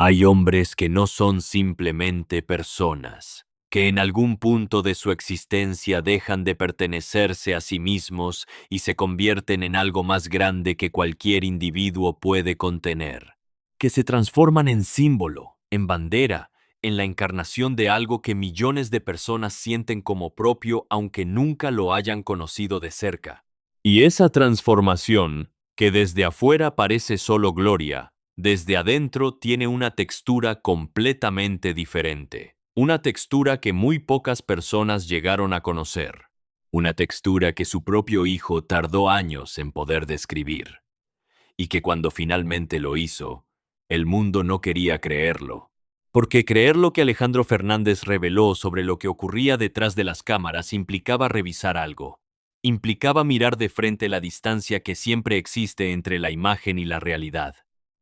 Hay hombres que no son simplemente personas, que en algún punto de su existencia dejan de pertenecerse a sí mismos y se convierten en algo más grande que cualquier individuo puede contener, que se transforman en símbolo, en bandera, en la encarnación de algo que millones de personas sienten como propio aunque nunca lo hayan conocido de cerca. Y esa transformación, que desde afuera parece solo gloria, desde adentro tiene una textura completamente diferente. Una textura que muy pocas personas llegaron a conocer. Una textura que su propio hijo tardó años en poder describir. Y que cuando finalmente lo hizo, el mundo no quería creerlo. Porque creer lo que Alejandro Fernández reveló sobre lo que ocurría detrás de las cámaras implicaba revisar algo. Implicaba mirar de frente la distancia que siempre existe entre la imagen y la realidad.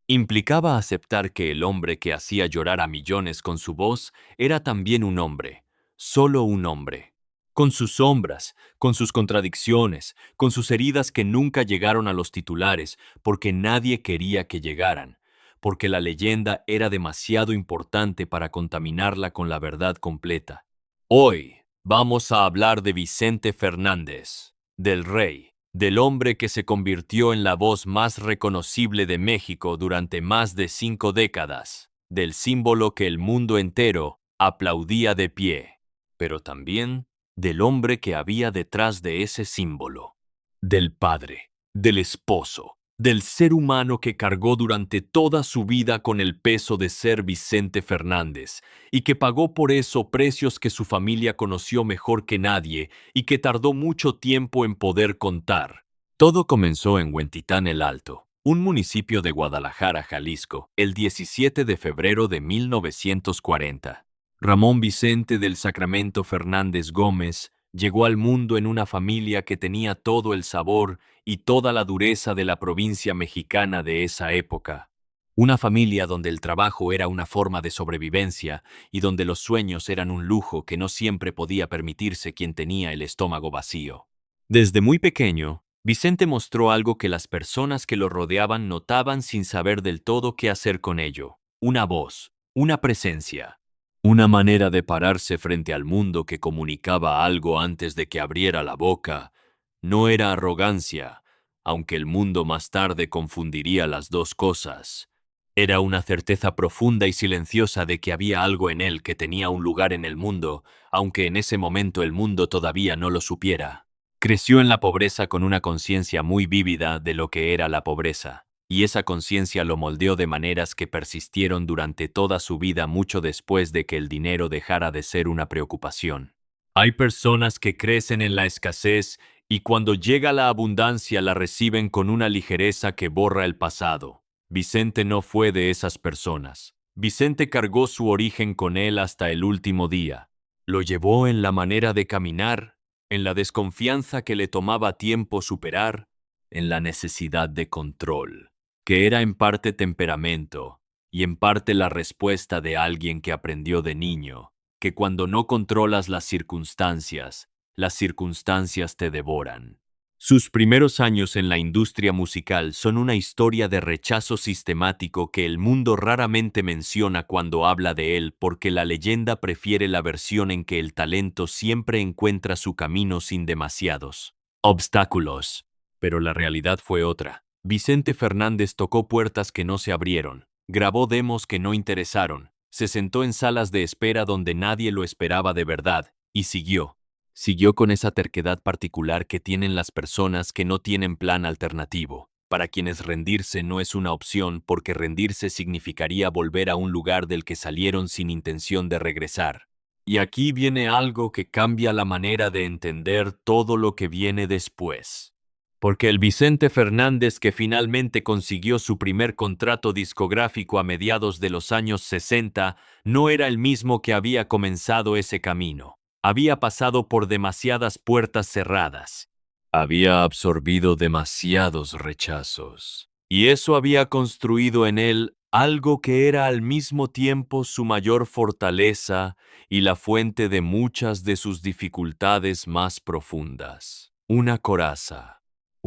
Implicaba aceptar que el hombre que hacía llorar a millones con su voz era también un hombre, solo un hombre, con sus sombras, con sus contradicciones, con sus heridas que nunca llegaron a los titulares porque nadie quería que llegaran, porque la leyenda era demasiado importante para contaminarla con la verdad completa. Hoy vamos a hablar de Vicente Fernández, del rey, del hombre que se convirtió en la voz más reconocible de México durante más de 5 décadas, del símbolo que el mundo entero aplaudía de pie, pero también del hombre que había detrás de ese símbolo, del padre, del esposo, del ser humano que cargó durante toda su vida con el peso de ser Vicente Fernández y que pagó por eso precios que su familia conoció mejor que nadie y que tardó mucho tiempo en poder contar. Todo comenzó en Huentitán el Alto, un municipio de Guadalajara, Jalisco, el 17 de febrero de 1940. Ramón Vicente del Sacramento Fernández Gómez llegó al mundo en una familia que tenía todo el sabor y toda la dureza de la provincia mexicana de esa época. Una familia donde el trabajo era una forma de sobrevivencia y donde los sueños eran un lujo que no siempre podía permitirse quien tenía el estómago vacío. Desde muy pequeño, Vicente mostró algo que las personas que lo rodeaban notaban sin saber del todo qué hacer con ello: una voz, una presencia. Una manera de pararse frente al mundo que comunicaba algo antes de que abriera la boca. No era arrogancia, aunque el mundo más tarde confundiría las dos cosas. Era una certeza profunda y silenciosa de que había algo en él que tenía un lugar en el mundo, aunque en ese momento el mundo todavía no lo supiera. Creció en la pobreza con una conciencia muy vívida de lo que era la pobreza. Y esa conciencia lo moldeó de maneras que persistieron durante toda su vida mucho después de que el dinero dejara de ser una preocupación. Hay personas que crecen en la escasez y cuando llega la abundancia la reciben con una ligereza que borra el pasado. Vicente no fue de esas personas. Vicente cargó su origen con él hasta el último día. Lo llevó en la manera de caminar, en la desconfianza que le tomaba tiempo superar, en la necesidad de control, que era en parte temperamento y en parte la respuesta de alguien que aprendió de niño, que cuando no controlas las circunstancias te devoran. Sus primeros años en la industria musical son una historia de rechazo sistemático que el mundo raramente menciona cuando habla de él porque la leyenda prefiere la versión en que el talento siempre encuentra su camino sin demasiados obstáculos. Pero la realidad fue otra. Vicente Fernández tocó puertas que no se abrieron, grabó demos que no interesaron, se sentó en salas de espera donde nadie lo esperaba de verdad, y siguió. Siguió con esa terquedad particular que tienen las personas que no tienen plan alternativo, para quienes rendirse no es una opción porque rendirse significaría volver a un lugar del que salieron sin intención de regresar. Y aquí viene algo que cambia la manera de entender todo lo que viene después. Porque el Vicente Fernández que finalmente consiguió su primer contrato discográfico a mediados de los años 60 no era el mismo que había comenzado ese camino. Había pasado por demasiadas puertas cerradas. Había absorbido demasiados rechazos. Y eso había construido en él algo que era al mismo tiempo su mayor fortaleza y la fuente de muchas de sus dificultades más profundas. Una coraza.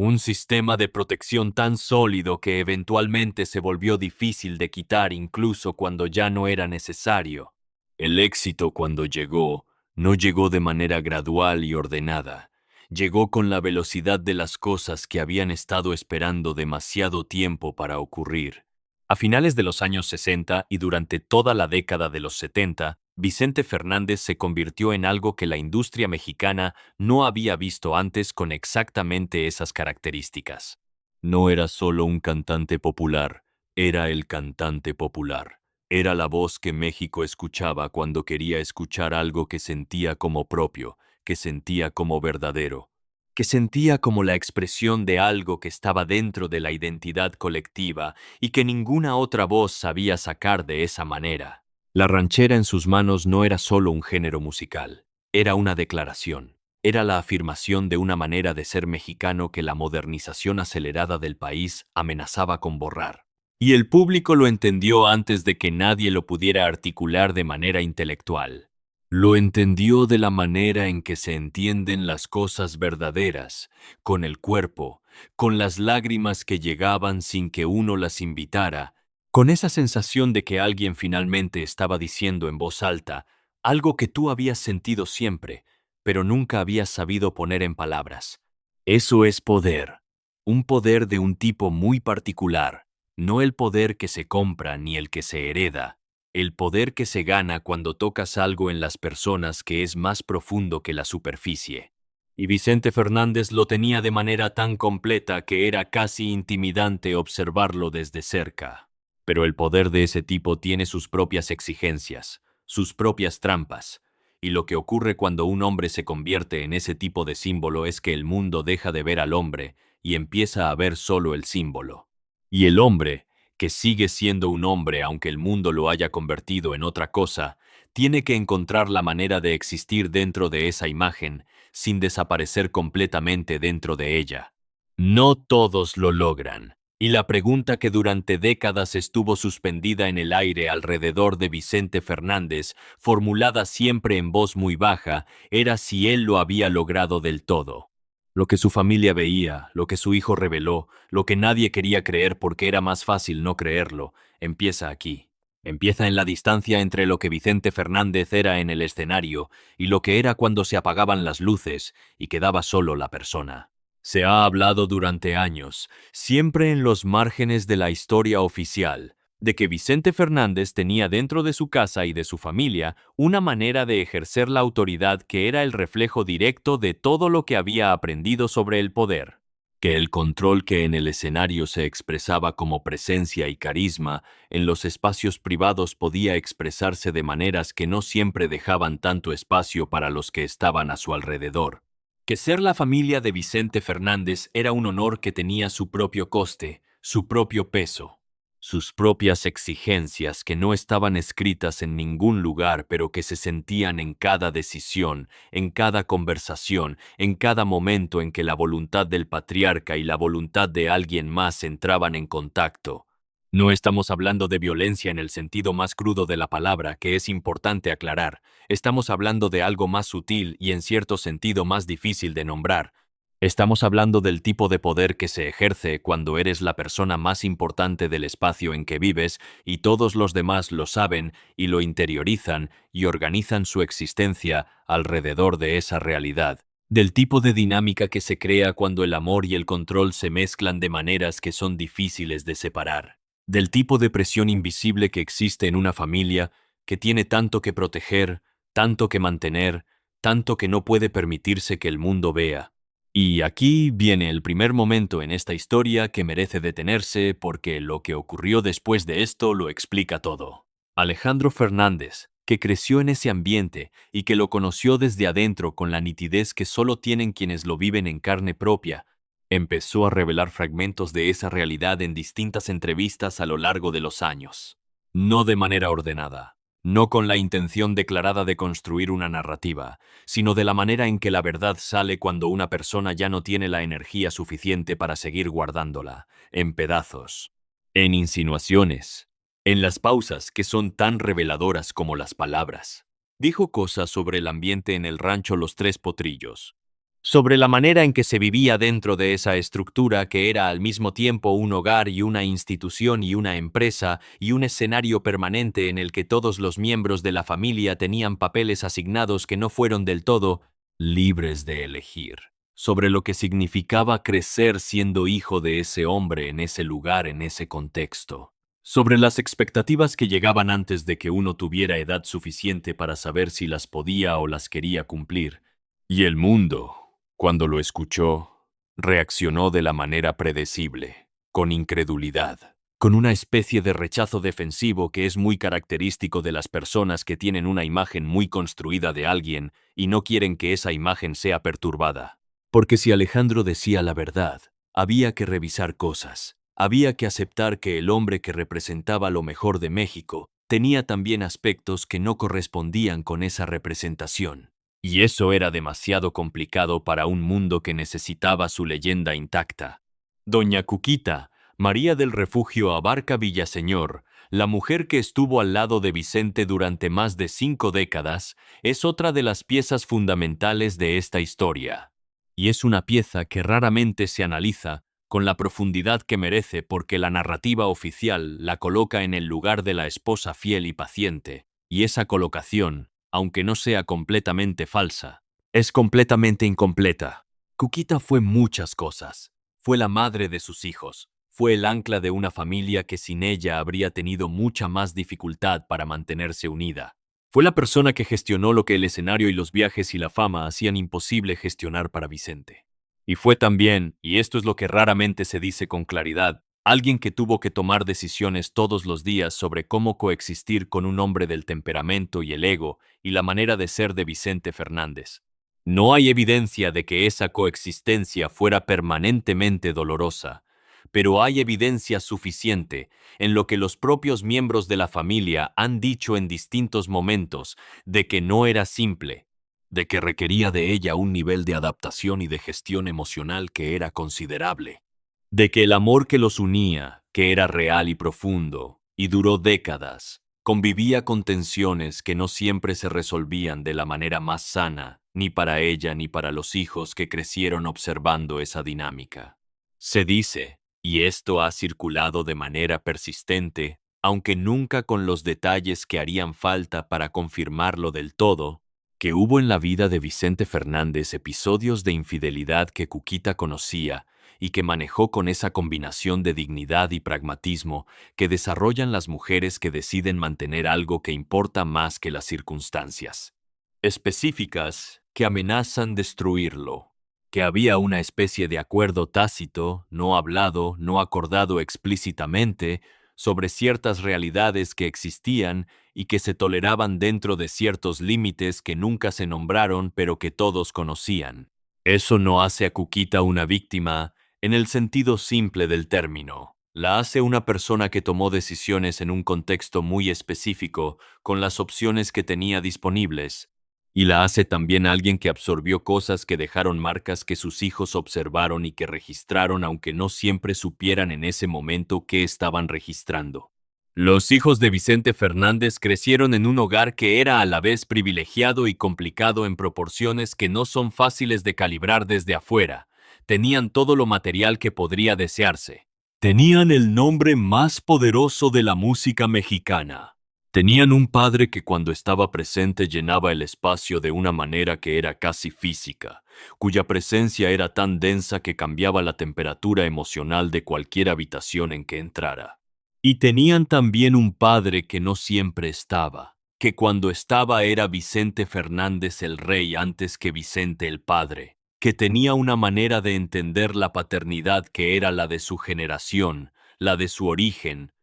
Un sistema de protección tan sólido que eventualmente se volvió difícil de quitar incluso cuando ya no era necesario. El éxito cuando llegó, no llegó de manera gradual y ordenada. Llegó con la velocidad de las cosas que habían estado esperando demasiado tiempo para ocurrir. A finales de los años 60 y durante toda la década de los 70, Vicente Fernández se convirtió en algo que la industria mexicana no había visto antes con exactamente esas características. No era solo un cantante popular, era el cantante popular. Era la voz que México escuchaba cuando quería escuchar algo que sentía como propio, que sentía como verdadero, que sentía como la expresión de algo que estaba dentro de la identidad colectiva y que ninguna otra voz sabía sacar de esa manera. La ranchera en sus manos no era solo un género musical, era una declaración, era la afirmación de una manera de ser mexicano que la modernización acelerada del país amenazaba con borrar. Y el público lo entendió antes de que nadie lo pudiera articular de manera intelectual. Lo entendió de la manera en que se entienden las cosas verdaderas, con el cuerpo, con las lágrimas que llegaban sin que uno las invitara, con esa sensación de que alguien finalmente estaba diciendo en voz alta algo que tú habías sentido siempre, pero nunca habías sabido poner en palabras. Eso es poder, un poder de un tipo muy particular, no el poder que se compra ni el que se hereda, el poder que se gana cuando tocas algo en las personas que es más profundo que la superficie. Y Vicente Fernández lo tenía de manera tan completa que era casi intimidante observarlo desde cerca. Pero el poder de ese tipo tiene sus propias exigencias, sus propias trampas, y lo que ocurre cuando un hombre se convierte en ese tipo de símbolo es que el mundo deja de ver al hombre y empieza a ver solo el símbolo. Y el hombre, que sigue siendo un hombre aunque el mundo lo haya convertido en otra cosa, tiene que encontrar la manera de existir dentro de esa imagen sin desaparecer completamente dentro de ella. No todos lo logran. Y la pregunta que durante décadas estuvo suspendida en el aire alrededor de Vicente Fernández, formulada siempre en voz muy baja, era si él lo había logrado del todo. Lo que su familia veía, lo que su hijo reveló, lo que nadie quería creer porque era más fácil no creerlo, empieza aquí. Empieza en la distancia entre lo que Vicente Fernández era en el escenario y lo que era cuando se apagaban las luces y quedaba solo la persona. Se ha hablado durante años, siempre en los márgenes de la historia oficial, de que Vicente Fernández tenía dentro de su casa y de su familia una manera de ejercer la autoridad que era el reflejo directo de todo lo que había aprendido sobre el poder, que el control que en el escenario se expresaba como presencia y carisma, en los espacios privados podía expresarse de maneras que no siempre dejaban tanto espacio para los que estaban a su alrededor. Que ser la familia de Vicente Fernández era un honor que tenía su propio coste, su propio peso, sus propias exigencias que no estaban escritas en ningún lugar, pero que se sentían en cada decisión, en cada conversación, en cada momento en que la voluntad del patriarca y la voluntad de alguien más entraban en contacto. No estamos hablando de violencia en el sentido más crudo de la palabra, que es importante aclarar. Estamos hablando de algo más sutil y en cierto sentido más difícil de nombrar. Estamos hablando del tipo de poder que se ejerce cuando eres la persona más importante del espacio en que vives y todos los demás lo saben y lo interiorizan y organizan su existencia alrededor de esa realidad. Del tipo de dinámica que se crea cuando el amor y el control se mezclan de maneras que son difíciles de separar. Del tipo de presión invisible que existe en una familia que tiene tanto que proteger, tanto que mantener, tanto que no puede permitirse que el mundo vea. Y aquí viene el primer momento en esta historia que merece detenerse porque lo que ocurrió después de esto lo explica todo. Alejandro Fernández, que creció en ese ambiente y que lo conoció desde adentro con la nitidez que solo tienen quienes lo viven en carne propia, empezó a revelar fragmentos de esa realidad en distintas entrevistas a lo largo de los años. No de manera ordenada, no con la intención declarada de construir una narrativa, sino de la manera en que la verdad sale cuando una persona ya no tiene la energía suficiente para seguir guardándola, en pedazos, en insinuaciones, en las pausas que son tan reveladoras como las palabras. Dijo cosas sobre el ambiente en el rancho Los Tres Potrillos. sobre la manera en que se vivía dentro de esa estructura que era al mismo tiempo un hogar y una institución y una empresa y un escenario permanente en el que todos los miembros de la familia tenían papeles asignados que no fueron del todo libres de elegir, sobre lo que significaba crecer siendo hijo de ese hombre en ese lugar, en ese contexto, sobre las expectativas que llegaban antes de que uno tuviera edad suficiente para saber si las podía o las quería cumplir, y el mundo, cuando lo escuchó, reaccionó de la manera predecible, con incredulidad, con una especie de rechazo defensivo que es muy característico de las personas que tienen una imagen muy construida de alguien y no quieren que esa imagen sea perturbada. Porque si Alejandro decía la verdad, había que revisar cosas, había que aceptar que el hombre que representaba lo mejor de México tenía también aspectos que no correspondían con esa representación. Y eso era demasiado complicado para un mundo que necesitaba su leyenda intacta. Doña Cuquita, María del Refugio Abarca Villaseñor, la mujer que estuvo al lado de Vicente durante más de 5 décadas, es otra de las piezas fundamentales de esta historia. Y es una pieza que raramente se analiza con la profundidad que merece porque la narrativa oficial la coloca en el lugar de la esposa fiel y paciente, y esa colocación, aunque no sea completamente falsa, es completamente incompleta. Cuquita fue muchas cosas. Fue la madre de sus hijos. Fue el ancla de una familia que sin ella habría tenido mucha más dificultad para mantenerse unida. Fue la persona que gestionó lo que el escenario y los viajes y la fama hacían imposible gestionar para Vicente. Y fue también, y esto es lo que raramente se dice con claridad, alguien que tuvo que tomar decisiones todos los días sobre cómo coexistir con un hombre del temperamento y el ego y la manera de ser de Vicente Fernández. No hay evidencia de que esa coexistencia fuera permanentemente dolorosa, pero hay evidencia suficiente en lo que los propios miembros de la familia han dicho en distintos momentos de que no era simple, de que requería de ella un nivel de adaptación y de gestión emocional que era considerable, de que el amor que los unía, que era real y profundo, y duró décadas, convivía con tensiones que no siempre se resolvían de la manera más sana, ni para ella ni para los hijos que crecieron observando esa dinámica. Se dice, y esto ha circulado de manera persistente, aunque nunca con los detalles que harían falta para confirmarlo del todo, que hubo en la vida de Vicente Fernández episodios de infidelidad que Cuquita conocía y que manejó con esa combinación de dignidad y pragmatismo que desarrollan las mujeres que deciden mantener algo que importa más que las circunstancias específicas que amenazan destruirlo, que había una especie de acuerdo tácito, no hablado, no acordado explícitamente, sobre ciertas realidades que existían y que se toleraban dentro de ciertos límites que nunca se nombraron pero que todos conocían. Eso no hace a Cuquita una víctima en el sentido simple del término. La hace una persona que tomó decisiones en un contexto muy específico, con las opciones que tenía disponibles, y la hace también alguien que absorbió cosas que dejaron marcas que sus hijos observaron y que registraron aunque no siempre supieran en ese momento qué estaban registrando. Los hijos de Vicente Fernández crecieron en un hogar que era a la vez privilegiado y complicado en proporciones que no son fáciles de calibrar desde afuera. Tenían todo lo material que podría desearse. Tenían el nombre más poderoso de la música mexicana. Tenían un padre que cuando estaba presente llenaba el espacio de una manera que era casi física, cuya presencia era tan densa que cambiaba la temperatura emocional de cualquier habitación en que entrara. Y tenían también un padre que no siempre estaba, que cuando estaba era Vicente Fernández el rey antes que Vicente el padre, que tenía una manera de entender la paternidad que era la de su generación, la de su origen,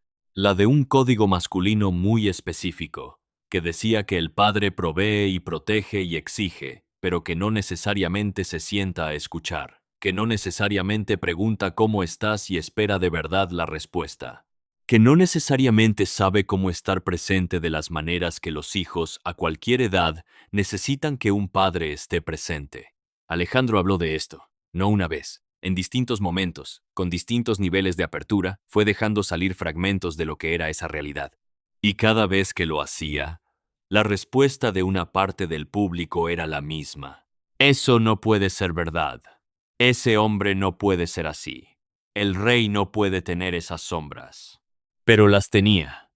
la de un código masculino muy específico, que decía que el padre provee y protege y exige, pero que no necesariamente se sienta a escuchar, que no necesariamente pregunta cómo estás y espera de verdad la respuesta, que no necesariamente sabe cómo estar presente de las maneras que los hijos, a cualquier edad, necesitan que un padre esté presente. Alejandro habló de esto, no una vez. En distintos momentos, con distintos niveles de apertura, fue dejando salir fragmentos de lo que era esa realidad. Y cada vez que lo hacía, la respuesta de una parte del público era la misma. Eso no puede ser verdad. Ese hombre no puede ser así. El rey no puede tener esas sombras. Pero las tenía.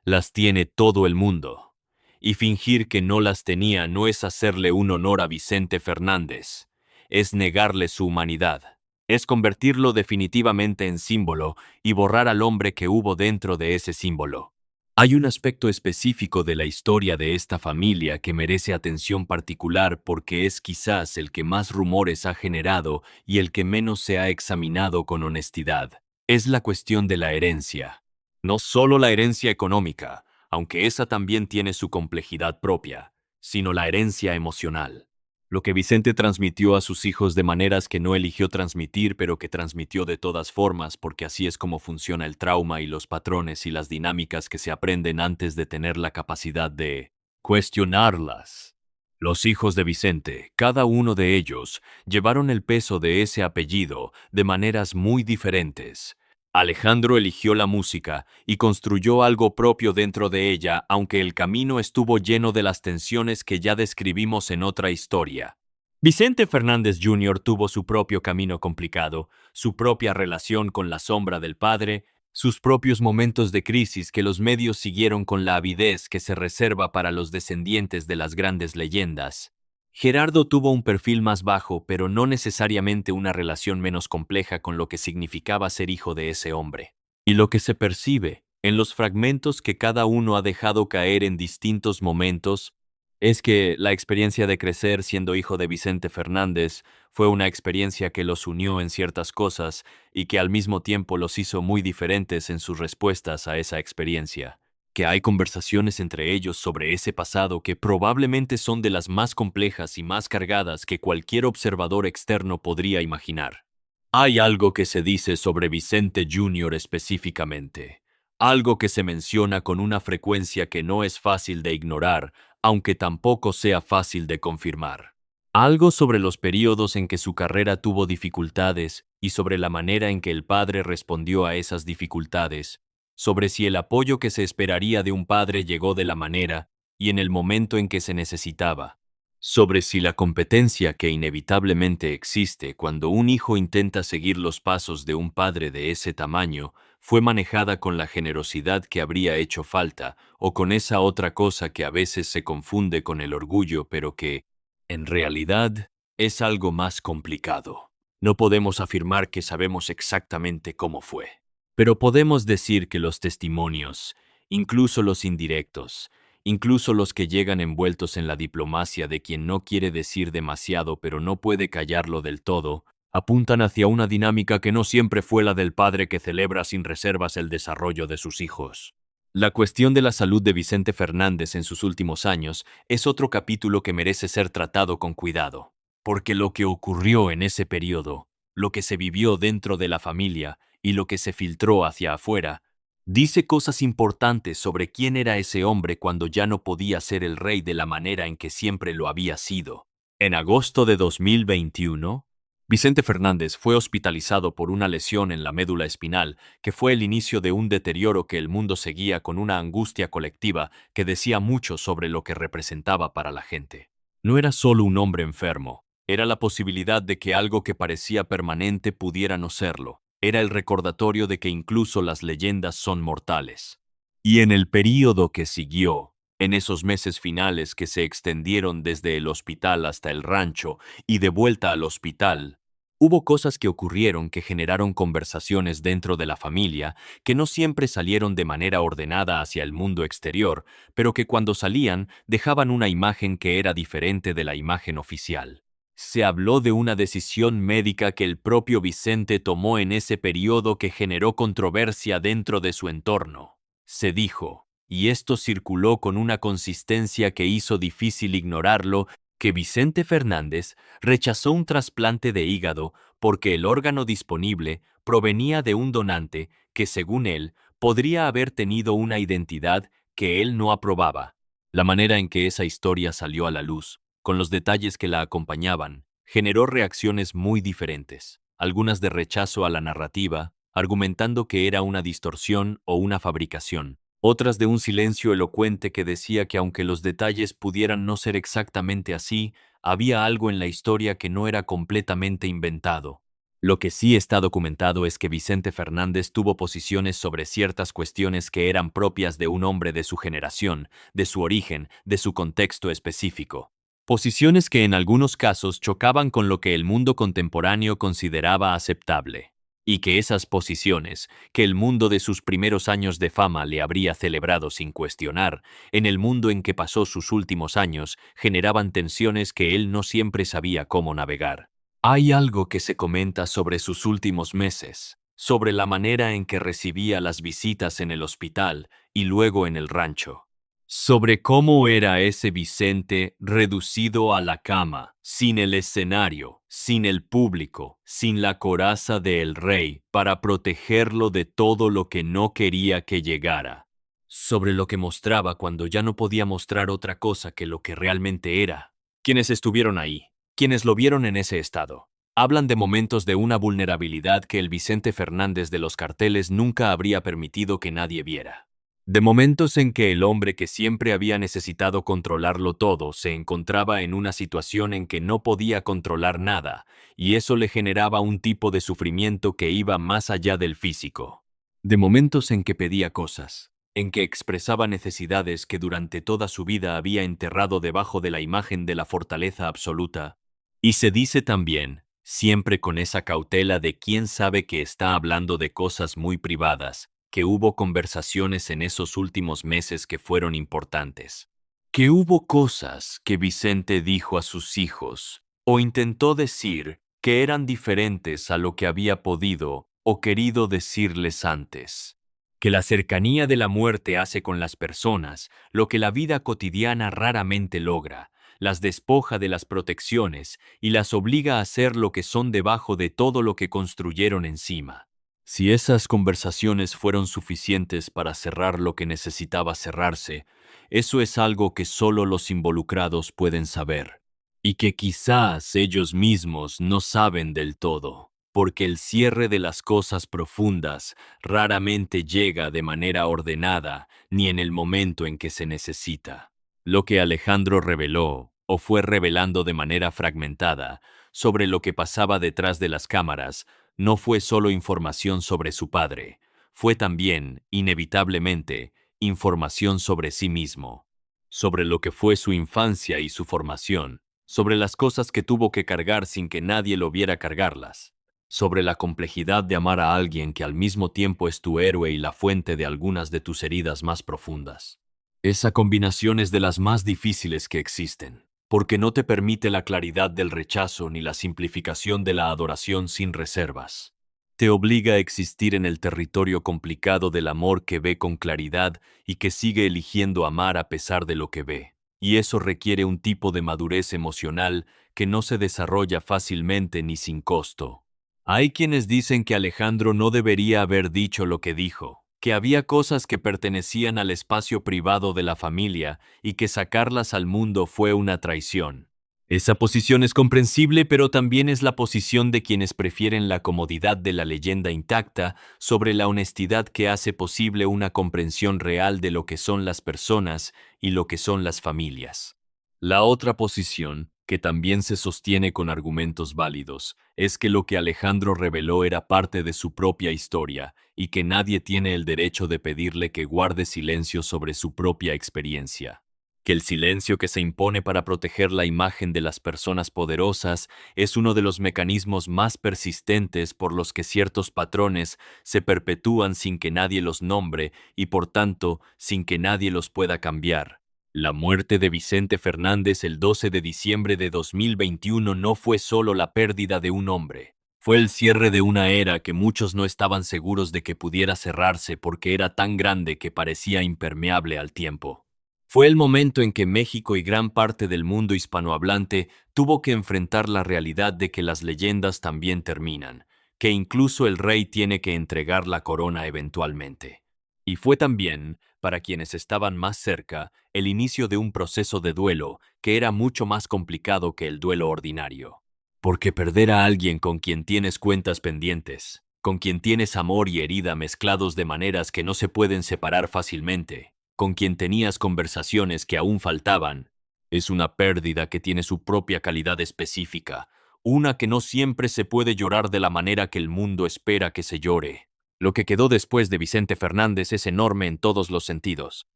Las tiene todo el mundo. Y fingir que no las tenía no es hacerle un honor a Vicente Fernández. Es negarle su humanidad. Es convertirlo definitivamente en símbolo y borrar al hombre que hubo dentro de ese símbolo. Hay un aspecto específico de la historia de esta familia que merece atención particular porque es quizás el que más rumores ha generado y el que menos se ha examinado con honestidad. Es la cuestión de la herencia. No solo la herencia económica, aunque esa también tiene su complejidad propia, sino la herencia emocional. Lo que Vicente transmitió a sus hijos de maneras que no eligió transmitir, pero que transmitió de todas formas, porque así es como funciona el trauma y los patrones y las dinámicas que se aprenden antes de tener la capacidad de cuestionarlas. Los hijos de Vicente, cada uno de ellos, llevaron el peso de ese apellido de maneras muy diferentes. Alejandro eligió la música y construyó algo propio dentro de ella, aunque el camino estuvo lleno de las tensiones que ya describimos en otra historia. Vicente Fernández Jr. tuvo su propio camino complicado, su propia relación con la sombra del padre, sus propios momentos de crisis que los medios siguieron con la avidez que se reserva para los descendientes de las grandes leyendas. Gerardo tuvo un perfil más bajo, pero no necesariamente una relación menos compleja con lo que significaba ser hijo de ese hombre. Y lo que se percibe, en los fragmentos que cada uno ha dejado caer en distintos momentos, es que la experiencia de crecer siendo hijo de Vicente Fernández fue una experiencia que los unió en ciertas cosas y que al mismo tiempo los hizo muy diferentes en sus respuestas a esa experiencia, que hay conversaciones entre ellos sobre ese pasado que probablemente son de las más complejas y más cargadas que cualquier observador externo podría imaginar. Hay algo que se dice sobre Vicente Jr. específicamente, algo que se menciona con una frecuencia que no es fácil de ignorar, aunque tampoco sea fácil de confirmar. Algo sobre los periodos en que su carrera tuvo dificultades y sobre la manera en que el padre respondió a esas dificultades, sobre si el apoyo que se esperaría de un padre llegó de la manera y en el momento en que se necesitaba, sobre si la competencia que inevitablemente existe cuando un hijo intenta seguir los pasos de un padre de ese tamaño fue manejada con la generosidad que habría hecho falta o con esa otra cosa que a veces se confunde con el orgullo, pero que, en realidad, es algo más complicado. No podemos afirmar que sabemos exactamente cómo fue, pero podemos decir que los testimonios, incluso los indirectos, incluso los que llegan envueltos en la diplomacia de quien no quiere decir demasiado pero no puede callarlo del todo, apuntan hacia una dinámica que no siempre fue la del padre que celebra sin reservas el desarrollo de sus hijos. La cuestión de la salud de Vicente Fernández en sus últimos años es otro capítulo que merece ser tratado con cuidado, porque lo que ocurrió en ese periodo, lo que se vivió dentro de la familia y lo que se filtró hacia afuera, dice cosas importantes sobre quién era ese hombre cuando ya no podía ser el rey de la manera en que siempre lo había sido. En agosto de 2021, Vicente Fernández fue hospitalizado por una lesión en la médula espinal, que fue el inicio de un deterioro que el mundo seguía con una angustia colectiva que decía mucho sobre lo que representaba para la gente. No era solo un hombre enfermo, era la posibilidad de que algo que parecía permanente pudiera no serlo. Era el recordatorio de que incluso las leyendas son mortales. Y en el período que siguió, en esos meses finales que se extendieron desde el hospital hasta el rancho y de vuelta al hospital, hubo cosas que ocurrieron que generaron conversaciones dentro de la familia que no siempre salieron de manera ordenada hacia el mundo exterior, pero que cuando salían dejaban una imagen que era diferente de la imagen oficial. Se habló de una decisión médica que el propio Vicente tomó en ese periodo que generó controversia dentro de su entorno. Se dijo, y esto circuló con una consistencia que hizo difícil ignorarlo, que Vicente Fernández rechazó un trasplante de hígado porque el órgano disponible provenía de un donante que, según él, podría haber tenido una identidad que él no aprobaba. La manera en que esa historia salió a la luz, con los detalles que la acompañaban, generó reacciones muy diferentes, algunas de rechazo a la narrativa, argumentando que era una distorsión o una fabricación, otras de un silencio elocuente que decía que aunque los detalles pudieran no ser exactamente así, había algo en la historia que no era completamente inventado. Lo que sí está documentado es que Vicente Fernández tuvo posiciones sobre ciertas cuestiones que eran propias de un hombre de su generación, de su origen, de su contexto específico. Posiciones que en algunos casos chocaban con lo que el mundo contemporáneo consideraba aceptable. Y que esas posiciones, que el mundo de sus primeros años de fama le habría celebrado sin cuestionar, en el mundo en que pasó sus últimos años, generaban tensiones que él no siempre sabía cómo navegar. Hay algo que se comenta sobre sus últimos meses, sobre la manera en que recibía las visitas en el hospital y luego en el rancho, sobre cómo era ese Vicente reducido a la cama, sin el escenario, sin el público, sin la coraza del rey, para protegerlo de todo lo que no quería que llegara, sobre lo que mostraba cuando ya no podía mostrar otra cosa que lo que realmente era. Quienes estuvieron ahí, quienes lo vieron en ese estado, hablan de momentos de una vulnerabilidad que el Vicente Fernández de los carteles nunca habría permitido que nadie viera. De momentos en que el hombre que siempre había necesitado controlarlo todo se encontraba en una situación en que no podía controlar nada, y eso le generaba un tipo de sufrimiento que iba más allá del físico. De momentos en que pedía cosas, en que expresaba necesidades que durante toda su vida había enterrado debajo de la imagen de la fortaleza absoluta. Y se dice también, siempre con esa cautela de quién sabe que está hablando de cosas muy privadas, que hubo conversaciones en esos últimos meses que fueron importantes. Que hubo cosas que Vicente dijo a sus hijos, o intentó decir, que eran diferentes a lo que había podido o querido decirles antes. Que la cercanía de la muerte hace con las personas lo que la vida cotidiana raramente logra, las despoja de las protecciones y las obliga a hacer lo que son debajo de todo lo que construyeron encima. Si esas conversaciones fueron suficientes para cerrar lo que necesitaba cerrarse, eso es algo que solo los involucrados pueden saber, y que quizás ellos mismos no saben del todo, porque el cierre de las cosas profundas raramente llega de manera ordenada ni en el momento en que se necesita. Lo que Alejandro reveló, o fue revelando de manera fragmentada, sobre lo que pasaba detrás de las cámaras, no fue solo información sobre su padre, fue también, inevitablemente, información sobre sí mismo, sobre lo que fue su infancia y su formación, sobre las cosas que tuvo que cargar sin que nadie lo viera cargarlas, sobre la complejidad de amar a alguien que al mismo tiempo es tu héroe y la fuente de algunas de tus heridas más profundas. Esa combinación es de las más difíciles que existen, porque no te permite la claridad del rechazo ni la simplificación de la adoración sin reservas. Te obliga a existir en el territorio complicado del amor que ve con claridad y que sigue eligiendo amar a pesar de lo que ve. Y eso requiere un tipo de madurez emocional que no se desarrolla fácilmente ni sin costo. Hay quienes dicen que Alejandro no debería haber dicho lo que dijo, que había cosas que pertenecían al espacio privado de la familia y que sacarlas al mundo fue una traición. Esa posición es comprensible, pero también es la posición de quienes prefieren la comodidad de la leyenda intacta sobre la honestidad que hace posible una comprensión real de lo que son las personas y lo que son las familias. La otra posición, que también se sostiene con argumentos válidos, es que lo que Alejandro reveló era parte de su propia historia y que nadie tiene el derecho de pedirle que guarde silencio sobre su propia experiencia. Que el silencio que se impone para proteger la imagen de las personas poderosas es uno de los mecanismos más persistentes por los que ciertos patrones se perpetúan sin que nadie los nombre y por tanto sin que nadie los pueda cambiar. La muerte de Vicente Fernández el 12 de diciembre de 2021 no fue solo la pérdida de un hombre. Fue el cierre de una era que muchos no estaban seguros de que pudiera cerrarse porque era tan grande que parecía impermeable al tiempo. Fue el momento en que México y gran parte del mundo hispanohablante tuvo que enfrentar la realidad de que las leyendas también terminan, que incluso el rey tiene que entregar la corona eventualmente. Y fue también, para quienes estaban más cerca, el inicio de un proceso de duelo que era mucho más complicado que el duelo ordinario. Porque perder a alguien con quien tienes cuentas pendientes, con quien tienes amor y herida mezclados de maneras que no se pueden separar fácilmente, con quien tenías conversaciones que aún faltaban, Es una pérdida que tiene su propia calidad específica, una que no siempre se puede llorar de la manera que el mundo espera que se llore. Lo que quedó después de Vicente Fernández es enorme en todos los sentidos.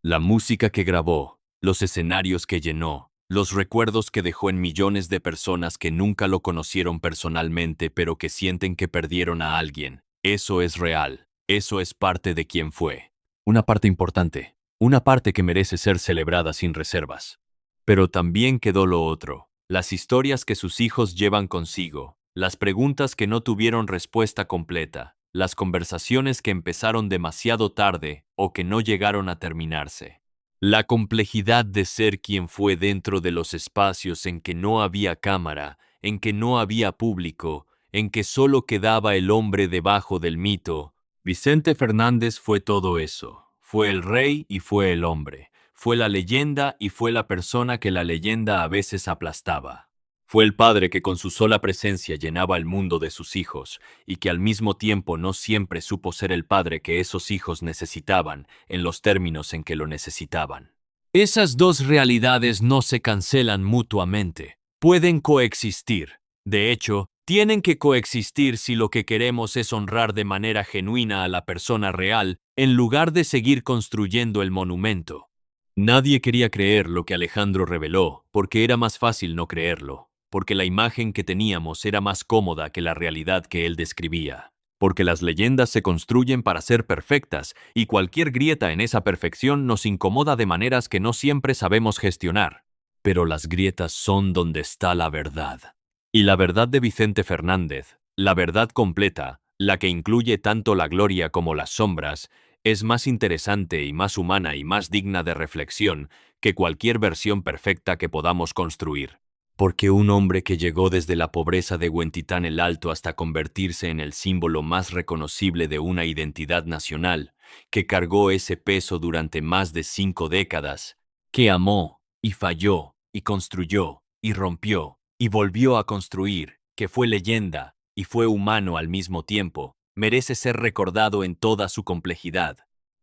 La música que grabó, los escenarios que llenó, los recuerdos que dejó en millones de personas que nunca lo conocieron personalmente pero que sienten que perdieron a alguien. Eso es real, eso es parte de quien fue. Una parte importante, una parte que merece ser celebrada sin reservas. Pero también quedó lo otro, las historias que sus hijos llevan consigo, las preguntas que no tuvieron respuesta completa, las conversaciones que empezaron demasiado tarde o que no llegaron a terminarse. La complejidad de ser quien fue dentro de los espacios en que no había cámara, en que no había público, en que solo quedaba el hombre debajo del mito. Vicente Fernández fue todo eso. Fue el rey y fue el hombre. Fue la leyenda y fue la persona que la leyenda a veces aplastaba. Fue el padre que con su sola presencia llenaba el mundo de sus hijos y que al mismo tiempo no siempre supo ser el padre que esos hijos necesitaban en los términos en que lo necesitaban. Esas dos realidades no se cancelan mutuamente, pueden coexistir. De hecho, tienen que coexistir si lo que queremos es honrar de manera genuina a la persona real en lugar de seguir construyendo el monumento. Nadie quería creer lo que Alejandro reveló, porque era más fácil no creerlo, porque la imagen que teníamos era más cómoda que la realidad que él describía, porque las leyendas se construyen para ser perfectas y cualquier grieta en esa perfección nos incomoda de maneras que no siempre sabemos gestionar. Pero las grietas son donde está la verdad. Y la verdad de Vicente Fernández, la verdad completa, la que incluye tanto la gloria como las sombras, es más interesante y más humana y más digna de reflexión que cualquier versión perfecta que podamos construir. Porque un hombre que llegó desde la pobreza de Huentitán el Alto hasta convertirse en el símbolo más reconocible de una identidad nacional, que cargó ese peso durante más de 5 décadas, que amó y falló y construyó y rompió y volvió a construir, que fue leyenda y fue humano al mismo tiempo, merece ser recordado en toda su complejidad.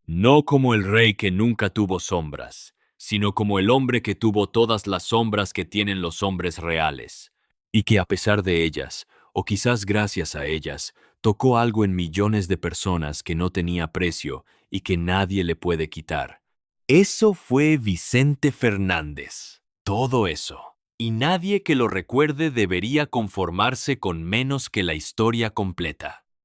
No como el rey que nunca tuvo sombras, sino como el hombre que tuvo todas las sombras que tienen los hombres reales, y que a pesar de ellas, o quizás gracias a ellas, tocó algo en millones de personas que no tenía precio y que nadie le puede quitar. Eso fue Vicente Fernández. Todo eso. Y nadie que lo recuerde debería conformarse con menos que la historia completa.